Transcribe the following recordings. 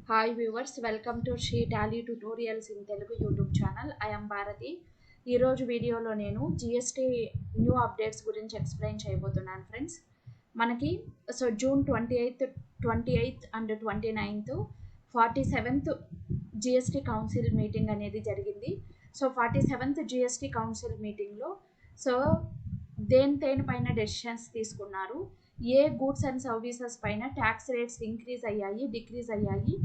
Hi viewers, welcome to She Tally Tutorials in Telugu YouTube channel. I am Bharati. ఈ రోజు వీడియోలో నేను GST new updates గురించి explain చేయబోతున్నాను ఫ్రెండ్స్. మనకి June 28th and 29th 47th GST council meeting అనేది జరిగింది. 47th GST కౌన్సిల్ మీటింగ్లో దేనిపైన డెసిషన్స్ తీసుకున్నారు, ఏ గూడ్స్ అండ్ సర్వీసెస్ పైన ట్యాక్స్ రేట్స్ ఇంక్రీజ్ అయ్యాయి, డిక్రీజ్ అయ్యాయి,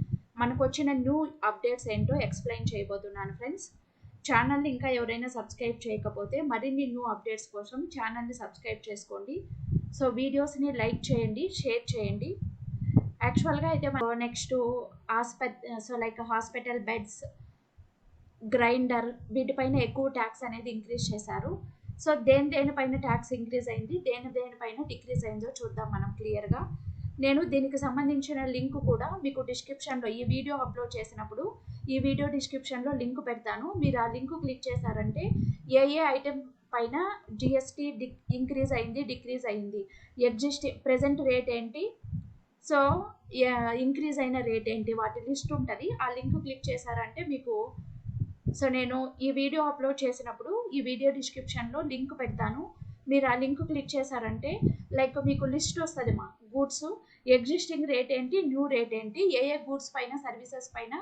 మనకు వచ్చిన న్యూ అప్డేట్స్ ఏంటో ఎక్స్ప్లెయిన్ చేయబోతున్నాను ఫ్రెండ్స్. ఛానల్ని ఇంకా ఎవరైనా సబ్స్క్రైబ్ చేయకపోతే మరిన్ని న్యూ అప్డేట్స్ కోసం ఛానల్ని సబ్స్క్రైబ్ చేసుకోండి. వీడియోస్ని లైక్ చేయండి, షేర్ చేయండి. యాక్చువల్గా అయితే నెక్స్ట్ హాస్పిటల్ బెడ్స్, గ్రైండర్ వీటిపైన ఎక్కువ ట్యాక్స్ అనేది ఇంక్రీజ్ చేశారు. దేనిపైన ట్యాక్స్ ఇంక్రీజ్ అయింది, దేనిపైన డిక్రీజ్ అయిందో చూద్దాం మనం క్లియర్గా. నేను దీనికి సంబంధించిన లింక్ కూడా మీకు డిస్క్రిప్షన్లో, ఈ వీడియో అప్లోడ్ చేసినప్పుడు ఈ వీడియో డిస్క్రిప్షన్లో లింక్ పెడతాను. మీరు ఆ లింక్ క్లిక్ చేశారంటే ఏ ఐటెం పైన జిఎస్టీ ఇంక్రీజ్ అయింది, డిక్రీజ్ అయింది, ప్రెజెంట్ రేట్ ఏంటి, ఇంక్రీజ్ అయిన రేట్ ఏంటి, వాటి లిస్ట్ ఉంటుంది. ఆ లింక్ క్లిక్ చేశారంటే మీకు నేను ఈ వీడియో అప్లోడ్ చేసినప్పుడు ఈ వీడియో డిస్క్రిప్షన్లో లింక్ పెడతాను. మీరు ఆ లింక్ క్లిక్ చేశారంటే మీకు లిస్ట్ వస్తుంది. మా గూడ్స్ ఎగ్జిస్టింగ్ రేట్ ఏంటి, న్యూ రేట్ ఏంటి, ఏ గూడ్స్ పైన సర్వీసెస్ పైన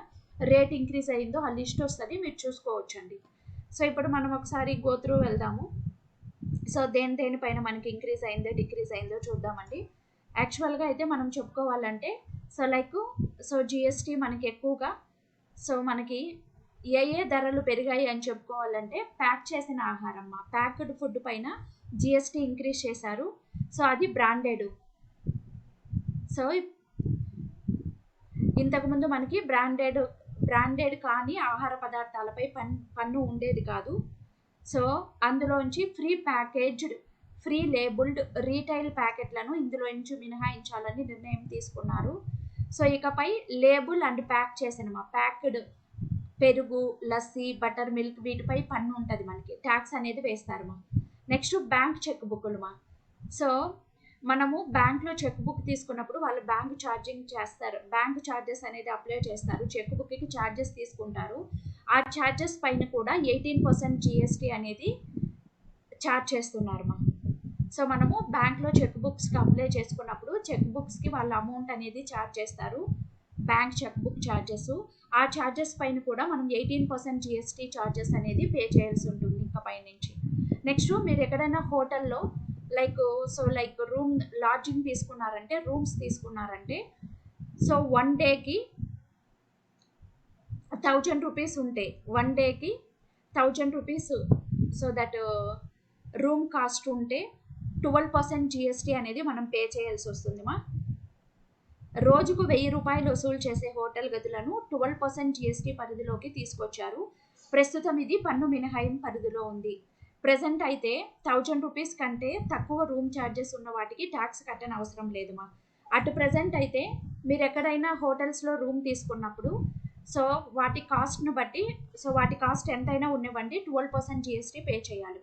రేట్ ఇంక్రీజ్ అయిందో ఆ లిస్ట్ వస్తుంది, మీరు చూసుకోవచ్చండి. ఇప్పుడు మనం ఒకసారి గోత్రూ వెళ్దాము. దేనిపైన మనకి ఇంక్రీజ్ అయిందో డిక్రీజ్ అయిందో చూద్దామండి. యాక్చువల్గా అయితే మనం చెప్పుకోవాలంటే జిఎస్టీ మనకి ఎక్కువగా మనకి ఏ ధరలు పెరిగాయి అని చెప్పుకోవాలంటే ప్యాక్ చేసిన ఆహారం, ప్యాక్డ్ ఫుడ్ పైన జిఎస్టీ ఇంక్రీజ్ చేశారు. అది బ్రాండెడ్. ఇంతకుముందు మనకి బ్రాండెడ్ కానీ ఆహార పదార్థాలపై పన్ను ఉండేది కాదు. అందులోంచి ఫ్రీ లేబుల్డ్ రీటైల్ ప్యాకెట్లను ఇందులోంచి మినహాయించాలని నిర్ణయం తీసుకున్నారు. ఇకపై లేబుల్ అండ్ ప్యాక్ చేసిన ప్యాక్డ్ పెరుగు, లస్సీ, బటర్ మిల్క్ వీటిపై పన్ను ఉంటుంది, మనకి ట్యాక్స్ అనేది వేస్తారు. నెక్స్ట్ బ్యాంక్ చెక్ బుక్లు. మనము బ్యాంక్లో చెక్ బుక్ తీసుకున్నప్పుడు వాళ్ళు బ్యాంక్ ఛార్జెస్ అనేది అప్లై చేస్తారు. చెక్ బుక్కి ఛార్జెస్ తీసుకుంటారు. ఆ ఛార్జెస్ పైన కూడా 18% జిఎస్టీ అనేది ఛార్జ్ చేస్తున్నారు. మనము బ్యాంక్లో చెక్ బుక్స్కి అప్లై చేసుకున్నప్పుడు చెక్ బుక్స్కి వాళ్ళ అమౌంట్ అనేది ఛార్జ్ చేస్తారు, బ్యాంక్ చెక్ బుక్ ఛార్జెస్. ఆ ఛార్జెస్ పైన కూడా మనం 18% జిఎస్టీ ఛార్జెస్ అనేది పే చేయాల్సి ఉంటుంది ఇంకా పైనుంచి. నెక్స్ట్ మీరు ఎక్కడైనా హోటల్లో లాడ్జింగ్ తీసుకున్నారంటే, రూమ్స్ తీసుకున్నారంటే 1 డేకి 1000 రూపీస్ ఉంటాయి. 1 డేకి 1000 రూపీస్. దట్ రూమ్ కాస్ట్ ఉంటే 12% జిఎస్టీ అనేది మనం పే చేయాల్సి వస్తుంది. రోజుకు 1000 రూపాయలు వసూలు చేసే హోటల్ గదులను 12% జిఎస్టీ పరిధిలోకి తీసుకొచ్చారు. ప్రస్తుతం ఇది పన్ను మినహాయింపు పరిధిలో ఉంది. ప్రెజెంట్ అయితే 1000 రూపీస్ కంటే తక్కువ రూమ్ ఛార్జెస్ ఉన్న వాటికి ట్యాక్స్ కట్టని అవసరం లేదు. అటు ప్రెజెంట్ అయితే మీరు ఎక్కడైనా హోటల్స్లో రూమ్ తీసుకున్నప్పుడు వాటి కాస్ట్ను బట్టి వాటి కాస్ట్ ఎంతైనా ఉన్నవ్వండి, 12% జిఎస్టీ పే చేయాలి.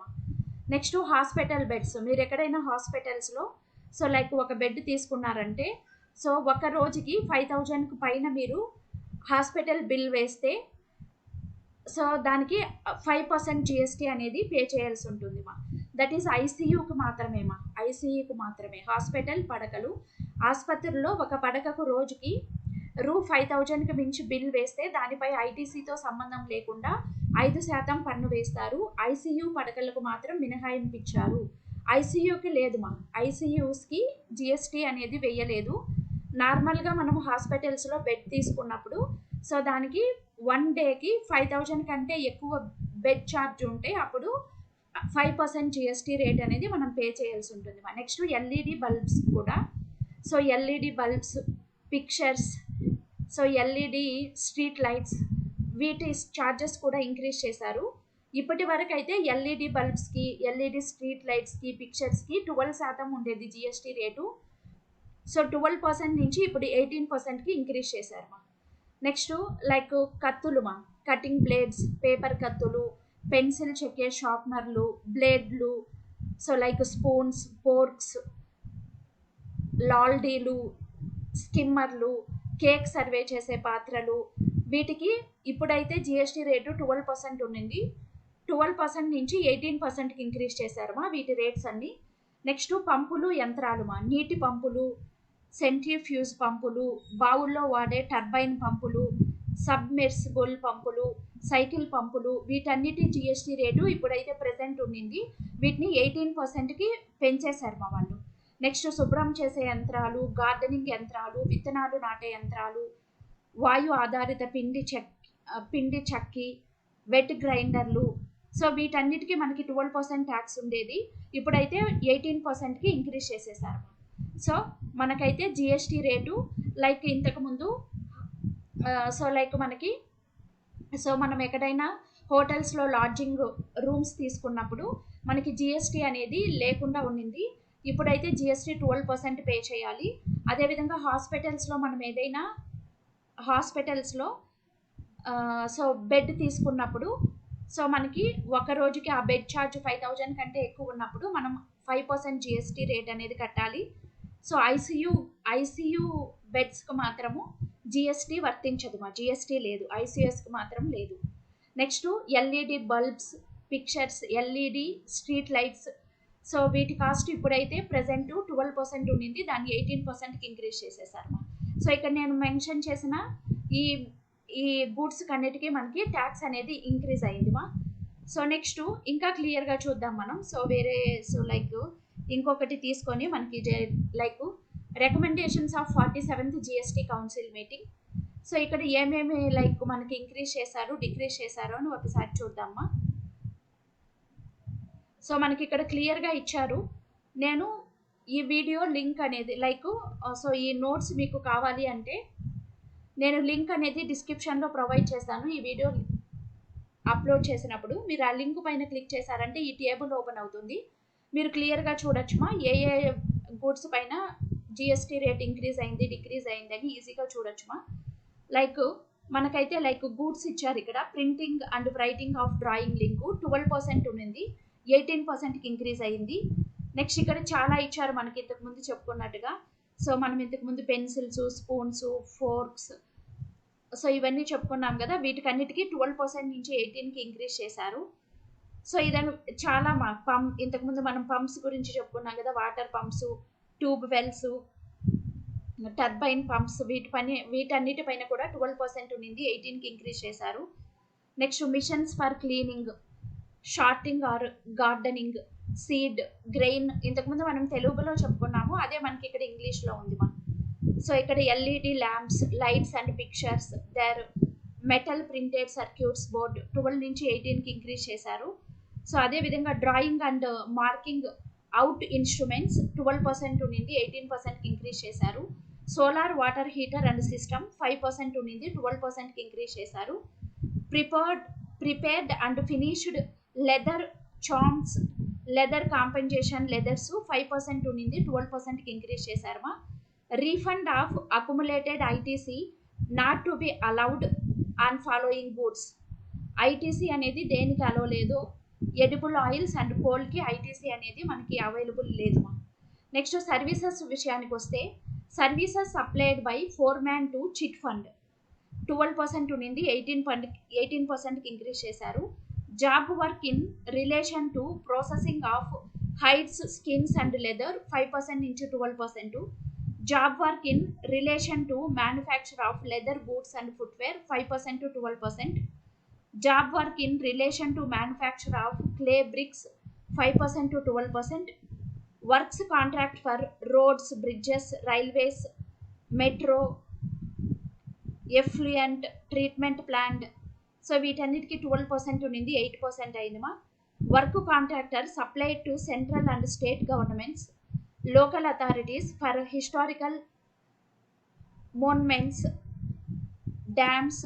Next hospital beds. మీరు ఎక్కడైనా హాస్పిటల్స్లో ఒక బెడ్ తీసుకున్నారంటే ఒక రోజుకి 5000కు పైన మీరు హాస్పిటల్ బిల్ వేస్తే దానికి 5% జిఎస్టీ అనేది పే చేయాల్సి ఉంటుంది. దట్ ఈస్ ఐసీయూకి మాత్రమే. హాస్పిటల్ పడకలు. ఆసుపత్రిలో ఒక పడకకు రోజుకి 5000కి మించి బిల్ వేస్తే దానిపై ఐటీసీతో సంబంధం లేకుండా 5% పన్ను వేస్తారు. ఐసీయూ పడకలకు మాత్రం మినహాయింపు ఇచ్చారు. ఐసీయూకి లేదు. ఐసీయూస్కి జిఎస్టీ అనేది వేయలేదు. నార్మల్గా మనం హాస్పిటల్స్లో బెడ్ తీసుకున్నప్పుడు దానికి 1 డేకి 5000 కంటే ఎక్కువ బెడ్ ఛార్జ్ ఉంటే అప్పుడు 5% జిఎస్టీ రేట్ అనేది మనం పే చేయాల్సి ఉంటుంది. నెక్స్ట్ ఎల్ఈడి బల్బ్స్ కూడా. LED bulbs, pictures, LED street lights వీటి ఛార్జెస్ కూడా ఇంక్రీజ్ చేశారు. ఇప్పటి వరకు అయితే ఎల్ఈడి బల్బ్స్కి, ఎల్ఈడి స్ట్రీట్ లైట్స్కి, పిక్చర్స్కి 12% ఉండేది జిఎస్టీ రేటు. 12% నుంచి ఇప్పుడు 18%కి ఇంక్రీజ్ చేశారు. నెక్స్ట్ కత్తులు, కటింగ్ బ్లేడ్స్, పేపర్ కత్తులు, పెన్సిల్ చెక్కే షార్ప్నర్లు, బ్లేడ్లు, స్పూన్స్, ఫోర్క్స్, లాల్డీలు, స్కిమ్మర్లు, కేక్ సర్వే చేసే పాత్రలు, వీటికి ఇప్పుడైతే జిఎస్టీ రేటు 12% ఉండింది. 12% నుంచి 18%కి ఇంక్రీజ్ చేశారమ్మా వీటి రేట్స్ అన్ని. నెక్స్ట్ పంపులు యంత్రాలుమా, నీటి పంపులు, సెంట్రిఫ్యూజ్ పంపులు, బావుల్లో వాడే టర్బైన్ పంపులు, సబ్మెర్సిబుల్ పంపులు, సైకిల్ పంపులు, వీటన్నిటి జిఎస్టీ రేటు ఇప్పుడైతే ప్రెసెంట్ ఉండింది. వీటిని 18%కి పెంచేశారు మా వాళ్ళు. నెక్స్ట్ శుభ్రం చేసే యంత్రాలు, గార్డెనింగ్ యంత్రాలు, విత్తనాలు నాటే యంత్రాలు, వాయు ఆధారిత పిండి చక్కి, వెట్ గ్రైండర్లు. సో వీటన్నిటికీ మనకి 12% ట్యాక్స్ ఉండేది, ఇప్పుడైతే 18%కి ఇంక్రీజ్ చేసేసారు. సో మనకైతే జిఎస్టీ రేటు లైక్ ఇంతకుముందు సో లైక్ మనకి మనం ఎక్కడైనా హోటల్స్లో లాడ్జింగ్ రూమ్స్ తీసుకున్నప్పుడు మనకి జిఎస్టీ అనేది లేకుండా ఉండింది. ఇప్పుడైతే జిఎస్టీ 12% పే చేయాలి. అదేవిధంగా హాస్పిటల్స్లో మనం ఏదైనా హాస్పిటల్స్లో సో బెడ్ తీసుకున్నప్పుడు సో మనకి ఒక రోజుకి ఆ బెడ్ ఛార్జ్ 5,000 కంటే ఎక్కువ ఉన్నప్పుడు మనం 5% జిఎస్టీ రేట్ అనేది కట్టాలి. సో ఐసీయూ బెడ్స్కి మాత్రము జిఎస్టీ వర్తించదు, మా జిఎస్టీ లేదు, ఐసీయూఎస్కి మాత్రం లేదు. Next LED bulbs, pictures, LED street lights. So వీటి కాస్ట్ ఇప్పుడైతే ప్రజెంట్ 12% ఉండింది, దాన్ని 18%కి ఇంక్రీజ్ చేసేసారు. సో ఇక్కడ నేను మెన్షన్ చేసిన ఈ గూడ్స్ కన్నిటికీ మనకి ట్యాక్స్ అనేది ఇంక్రీజ్ అయిందిమా. సో నెక్స్ట్ ఇంకా క్లియర్గా చూద్దాం మనం. సో లైక్ ఇంకొకటి తీసుకొని మనకి like recommendations of 47th GST council meeting. So ఇక్కడ ఏమేమి లైక్ మనకి ఇంక్రీజ్ చేశారు, డిక్రీజ్ చేశారు అని ఒకసారి చూద్దామా. సో మనకి ఇక్కడ క్లియర్గా ఇచ్చారు. నేను ఈ వీడియో లింక్ అనేది లైక్ సో ఈ నోట్స్ మీకు కావాలి అంటే నేను లింక్ అనేది డిస్క్రిప్షన్లో ప్రొవైడ్ చేస్తాను. ఈ వీడియో అప్లోడ్ చేసినప్పుడు మీరు ఆ లింక్ పైన క్లిక్ చేశారంటే ఈ టేబుల్ ఓపెన్ అవుతుంది. మీరు క్లియర్గా చూడొచ్చుమా ఏ గూడ్స్ పైన జిఎస్టీ రేట్ ఇంక్రీజ్ అయింది, డిక్రీజ్ అయిందని ఈజీగా చూడొచ్చుమా. లైక్ మనకైతే లైక్ గూడ్స్ ఇచ్చారు ఇక్కడ. Printing and writing of drawing link 12% ఉండింది, 18%కి ఇంక్రీజ్ అయింది. నెక్స్ట్ ఇక్కడ చాలా ఇచ్చారు మనకి ఇంతకుముందు చెప్పుకున్నట్టుగా. సో మనం ఇంతకుముందు పెన్సిల్స్, స్పూన్స్, ఫోర్క్స్ సో ఇవన్నీ చెప్పుకున్నాం కదా, వీటికన్నిటికీ 12% నుంచి 18కి ఇంక్రీజ్ చేశారు. సో ఇదని చాలా ఇంతకుముందు మనం పంప్స్ గురించి చెప్పుకున్నాం కదా, water pumps, tube wells, turbine pumps, వీటన్నిటిపైన కూడా 12% ఉండింది, 18కి ఇంక్రీజ్ చేశారు. Next machines for cleaning, sorting or gardening, seed, grain ఇంతకుముందు మనం తెలుగులో చెప్పుకున్నాము, అదే మనకి ఇక్కడ ఇంగ్లీష్లో ఉంది మా. సో ఇక్కడ LED lamps, lights and pictures, their metal printed circuits board 12 నుంచి 18కి ఇంక్రీజ్ చేశారు. సో అదేవిధంగా drawing and marking out instruments 12% ఉండింది, 18%కి ఇంక్రీజ్ చేశారు. Solar water heater and system 5% ఉండింది, 12%కి ఇంక్రీజ్ చేశారు. Prepared and finished leather chamois, leather compensation leathers 5% ఉండింది, 12%కి ఇంక్రీజ్ చేశారు. Refund of accumulated ITC not to be allowed on following goods. ITC అనేది దేనికి అలో లేదు, ఎడిబుల్ ఆయిల్స్ అండ్ కోల్కి ఐటీసీ అనేది మనకి అవైలబుల్ లేదు. నెక్స్ట్ సర్వీసెస్ విషయానికి వస్తే services supplied by foreman to chit fund 12% ఉండింది, 18%కి ఇంక్రీజ్ చేశారు. Job work in relation to processing of hides, skins and leather 5% నుంచి 12%. Job work in relation to manufacture of leather goods and footwear 5% to 12%. Job work in relation to manufacture of clay bricks 5% to 12%. Works contract for roads, bridges, railways, metro, effluent treatment plant so వీటన్నిటికీ 12% ఉండింది, 8% అయిందిమా. Work contractor supplied to central and state governments, local authorities for historical monuments, dams,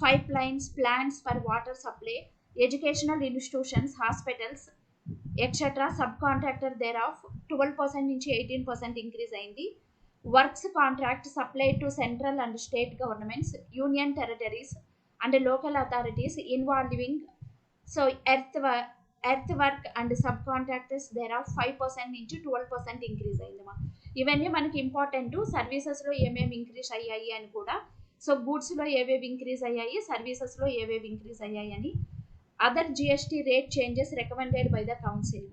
pipelines, plants for water supply, educational institutions, hospitals, etc. Subcontractor thereof 12% నుంచి 18% increase అయింది. Works contract supplied to central and state governments, union territories and local authorities involving so earth work and sub contractors thereof 5% నుంచి 12% increase అయిందమ్మా. ఇవన్నీ మనకి important. సర్వీసెస్లో ఏమేమి increase అయ్యాయి అని కూడా. సో గూడ్స్లో ఏవేవి ఇంక్రీజ్ అయ్యాయి, సర్వీసెస్లో ఏవేవి ఇంక్రీజ్ అయ్యాయి అని. Other GST rate changes recommended by the council.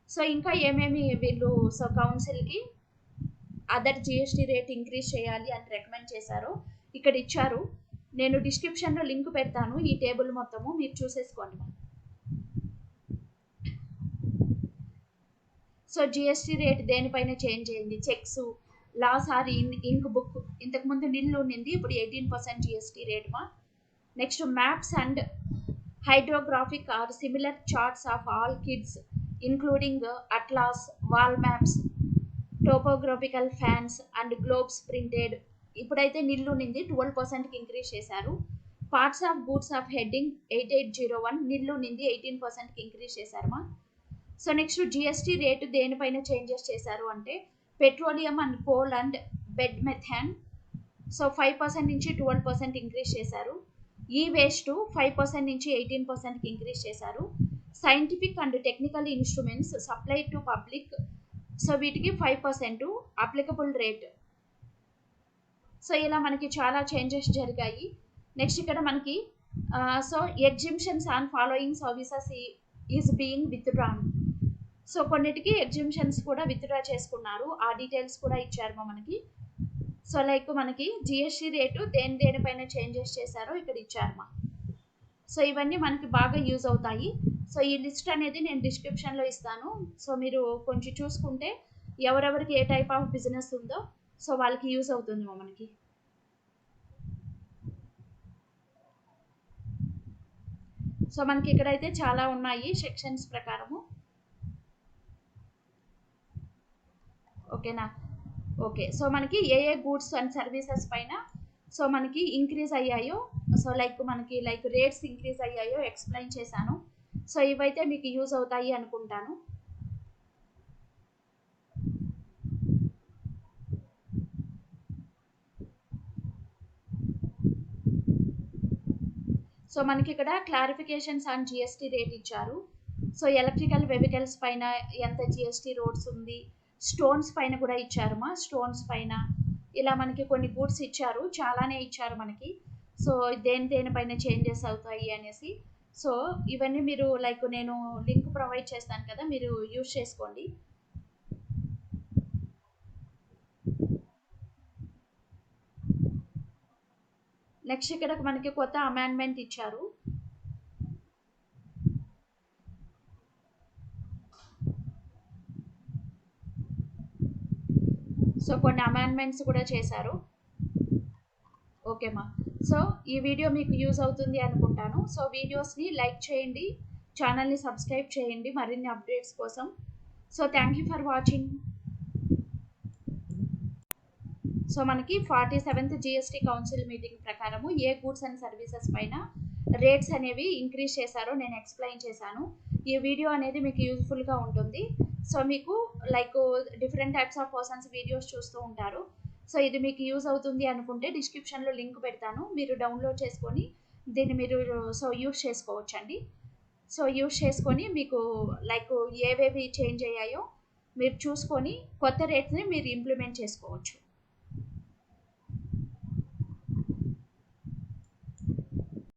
So ఇంకా ఏమేమి వీళ్ళు సో కౌన్సిల్కి అదర్ జిఎస్టీ రేట్ ఇంక్రీజ్ చేయాలి అని రికమెండ్ చేశారో ఇక్కడ ఇచ్చారు. నేను డిస్క్రిప్షన్లో లింక్ పెడతాను, ఈ టేబుల్ మొత్తము మీరు చూసేసుకోండి. సో జిఎస్టీ రేట్ దేనిపైన చేంజ్ అయింది, cheques, loose or ink book, ఇంతకుముందు నిల్లు ఉన్నింది, ఇప్పుడు 18% జిఎస్టీ రేట్ మా. Next maps and hydrographic or similar charts of all kids including atlas, wall maps, topographical fans and globes printed. ఇప్పుడైతే nil ఉన్నింది 12%కి increase చేశారు. Parts of goods of heading 8801 nil ఉన్నింది 18%కి ఇంక్రీజ్ చేశారమ్మా. సో నెక్స్ట్ జిఎస్టీ రేటు దేనిపైన changes చేశారు అంటే petroleum and coal and bed methane. So 5% నుంచి 12% ఇంక్రీజ్ చేశారు. ఈ వేస్ట్ 5% నుంచి 18%కి ఇంక్రీజ్ చేశారు. Scientific and technical instruments supply to public, so వీటికి 5% అప్లికబుల్ రేట్. సో ఇలా మనకి చాలా చేంజెస్ జరిగాయి. నెక్స్ట్ ఇక్కడ మనకి so exhibitions on following services is being withdrawn. So కొన్నిటికి ఎగ్జిబిషన్స్ కూడా విత్డ్రా చేసుకున్నారు, ఆ డీటెయిల్స్ కూడా ఇచ్చారు మనకి. సో లైక్ మనకి జిఎస్టీ రేటు దేనిపైన చేంజెస్ చేశారో ఇక్కడ ఇచ్చారు. సో ఇవన్నీ మనకి బాగా యూజ్ అవుతాయి. సో ఈ లిస్ట్ అనేది నేను డిస్క్రిప్షన్లో ఇస్తాను. సో మీరు కొంచెం చూసుకుంటే ఎవరెవరికి ఏ టైప్ ఆఫ్ బిజినెస్ ఉందో సో వాళ్ళకి యూజ్ అవుతుంది మనకి. సో మనకి ఇక్కడైతే చాలా ఉన్నాయి సెక్షన్స్ ప్రకారము. ఓకేనా? ఓకే. సో మనకి ఏ గూడ్స్ అండ్ సర్వీసెస్ పైన సో మనకి ఇంక్రీజ్ అయ్యాయో, సో మనకి రేట్స్ ఇంక్రీజ్ అయ్యాయో ఎక్స్ప్లెయిన్ చేశాను. సో ఇవైతే మీకు యూజ్ అవుతాయి అనుకుంటాను. సో మనకి ఇక్కడ క్లారిఫికేషన్స్ ఆన్ జిఎస్టీ రేట్ ఇచ్చారు. సో ఎలక్ట్రికల్ వెహికల్స్ పైన ఎంత జిఎస్టీ రోడ్స్ ఉంది, స్టోన్స్ పైన కూడా ఇచ్చారు స్టోన్స్ పైన ఇలా మనకి కొన్ని గూడ్స్ ఇచ్చారు, చాలానే ఇచ్చారు మనకి. సో దేనిపైన చేంజెస్ అవుతాయి అనేసి. సో ఇవన్నీ మీరు నేను లింక్ ప్రొవైడ్ చేస్తాను కదా, మీరు యూజ్ చేసుకోండి. నెక్స్ట్ ఇక్కడ మనకి కొత్త అమెండ్మెంట్ ఇచ్చారు. సో కొన్ని అమెండ్మెంట్స్ కూడా చేశారు. ఓకేమా. సో ఈ వీడియో మీకు యూజ్ అవుతుంది అనుకుంటాను. సో వీడియోస్ని లైక్ చేయండి, ఛానల్ని సబ్స్క్రైబ్ చేయండి మరిన్ని అప్డేట్స్ కోసం. So thank you for watching. So మనకి 47th జిఎస్టీ కౌన్సిల్ మీటింగ్ ప్రకారము ఏ గూడ్స్ అండ్ సర్వీసెస్ పైన రేట్స్ అనేవి ఇంక్రీజ్ చేశారో నేను ఎక్స్ప్లెయిన్ చేశాను. ఈ వీడియో అనేది మీకు యూజ్ఫుల్గా ఉంటుంది. సో మీకు different types of persons videos చూస్తూ ఉంటారు. సో ఇది మీకు యూజ్ అవుతుంది అనుకుంటే డిస్క్రిప్షన్లో లింక్ పెడతాను, మీరు డౌన్లోడ్ చేసుకొని దీన్ని మీరు సో యూజ్ చేసుకోవచ్చండి. సో యూజ్ చేసుకొని మీకు ఏవేవి చేంజ్ అయ్యాయో మీరు చూసుకొని కొత్త రేట్స్ని మీరు ఇంప్లిమెంట్ చేసుకోవచ్చు.